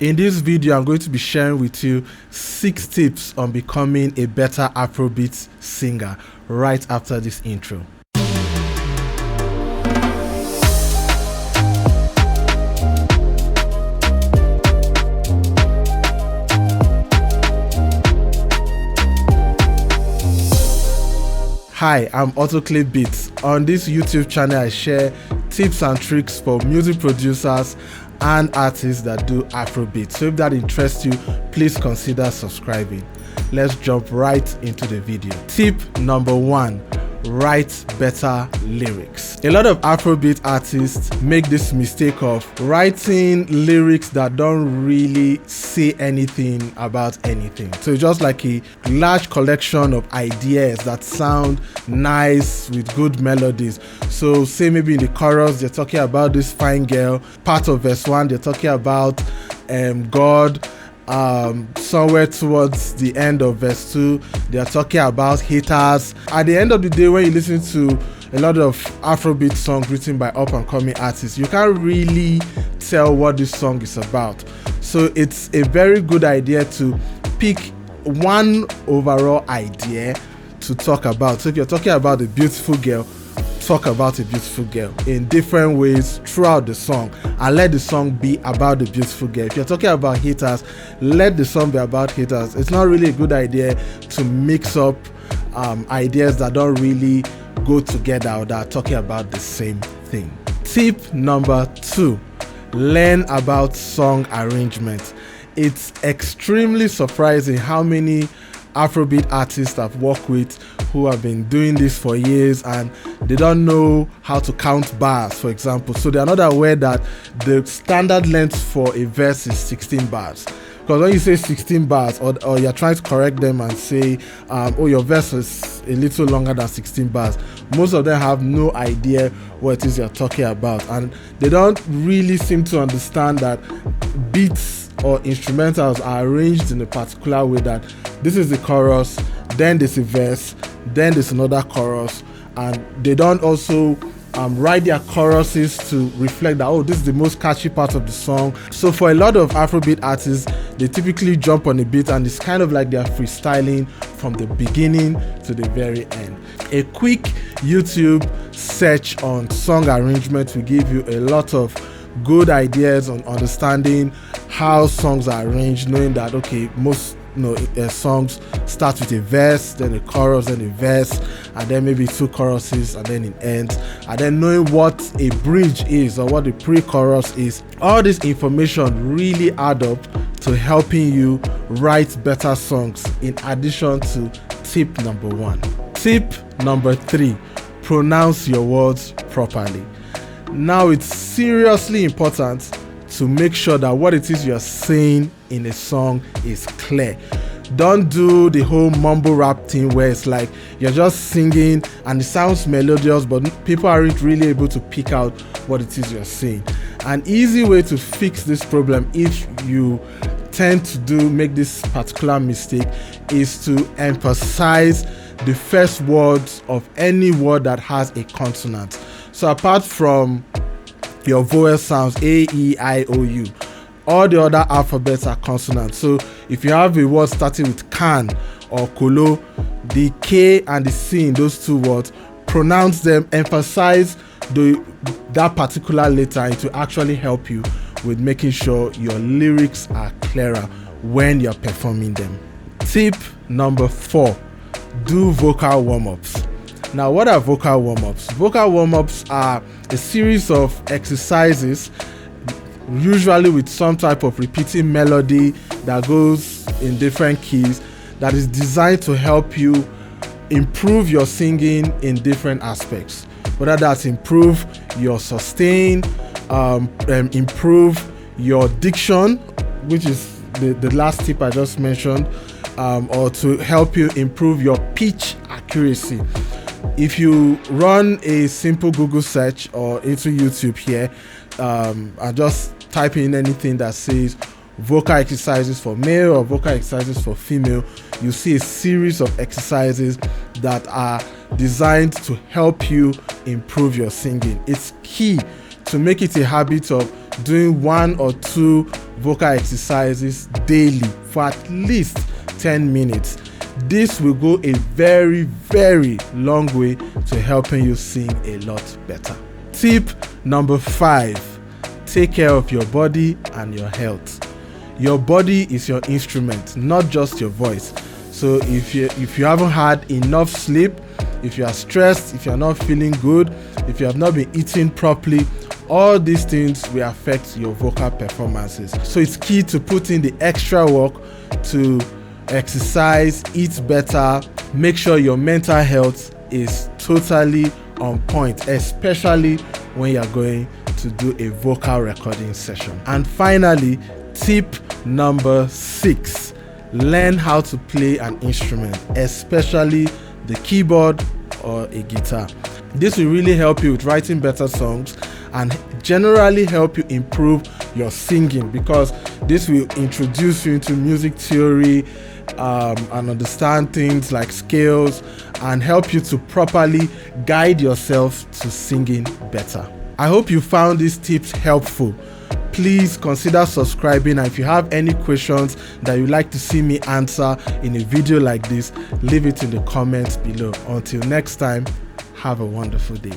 In this video, I'm going to be sharing with you 6 tips on becoming a better Afrobeat singer right after this intro. Hi, I'm Autoclip Beats. On this YouTube channel, I share tips and tricks for music producers and artists that do Afrobeat. So if that interests you, please consider subscribing. Let's jump right into the video. Tip number 1. Write better lyrics. A lot of Afrobeat artists make this mistake of writing lyrics that don't really say anything about anything. So it's just like a large collection of ideas that sound nice with good melodies. So say maybe in the chorus they're talking about this fine girl, part of verse 1 they're talking about God. Somewhere towards the end of verse 2 they are talking about haters. At the end of the day, when you listen to a lot of Afrobeat songs written by up and coming artists, you can't really tell what this song is about. So it's a very good idea to pick one overall idea to talk about. So if you're talking about a beautiful girl, talk about a beautiful girl in different ways throughout the song and let the song be about the beautiful girl. If you're talking about haters, let the song be about haters. It's not really a good idea to mix up ideas that don't really go together or that are talking about the same thing. Tip number 2. Learn about song arrangement. It's extremely surprising how many Afrobeat artists I've worked with who have been doing this for years and they don't know how to count bars, for example. So they are not aware that the standard length for a verse is 16 bars. Because when you say 16 bars or you're trying to correct them and say, oh, your verse is a little longer than 16 bars, most of them have no idea what it is you're talking about. And they don't really seem to understand that beats or instrumentals are arranged in a particular way, that this is the chorus, then there's a verse, then there's another chorus, and they don't also write their choruses to reflect that, oh, this is the most catchy part of the song. So for a lot of Afrobeat artists, they typically jump on a beat and it's kind of like they're freestyling from the beginning to the very end. A quick YouTube search on song arrangement will give you a lot of good ideas on understanding how songs are arranged, knowing that okay, most songs start with a verse, then a chorus, then a verse, and then maybe 2 choruses, and then it ends, and then knowing what a bridge is or what the pre-chorus is. All this information really add up to helping you write better songs, in addition to tip number 1. Tip number 3. Pronounce your words properly. Now it's seriously important to make sure that what it is you're saying in a song is clear. Don't do the whole mumble rap thing where it's like you're just singing and it sounds melodious but people aren't really able to pick out what it is you're saying. An easy way to fix this problem, if you tend to make this particular mistake, is to emphasize the first words of any word that has a consonant. So apart from your vowel sounds A, E, I, O, U, all the other alphabets are consonants. So if you have a word starting with can or kolo, the K and the C in those 2 words, pronounce them, emphasize that particular letter, and it will actually help you with making sure your lyrics are clearer when you're performing them. Tip number 4. Do vocal warm-ups. Now, what are vocal warm-ups? Vocal warm-ups are a series of exercises, usually with some type of repeating melody that goes in different keys, that is designed to help you improve your singing in different aspects. Whether that's improve your sustain, improve your diction, which is the last tip I just mentioned, or to help you improve your pitch accuracy. If you run a simple Google search or into YouTube here, and just type in anything that says vocal exercises for male or vocal exercises for female, you see a series of exercises that are designed to help you improve your singing. It's key to make it a habit of doing 1 or 2 vocal exercises daily for at least 10 minutes. This will go a very, very long way to helping you sing a lot better. Tip number 5, take care of your body and your health. Your body is your instrument, not just your voice. So if you haven't had enough sleep, if you are stressed, if you are not feeling good, if you have not been eating properly, all these things will affect your vocal performances. So it's key to put in the extra work to exercise, eat better, make sure your mental health is totally on point, especially when you're going to do a vocal recording session. And finally, tip number 6, learn how to play an instrument, especially the keyboard or a guitar. This will really help you with writing better songs and generally help you improve your singing, because this will introduce you into music theory and understand things like scales and help you to properly guide yourself to singing better. I hope you found these tips helpful. Please consider subscribing, and if you have any questions that you'd like to see me answer in a video like this, leave it in the comments below. Until next time, have a wonderful day.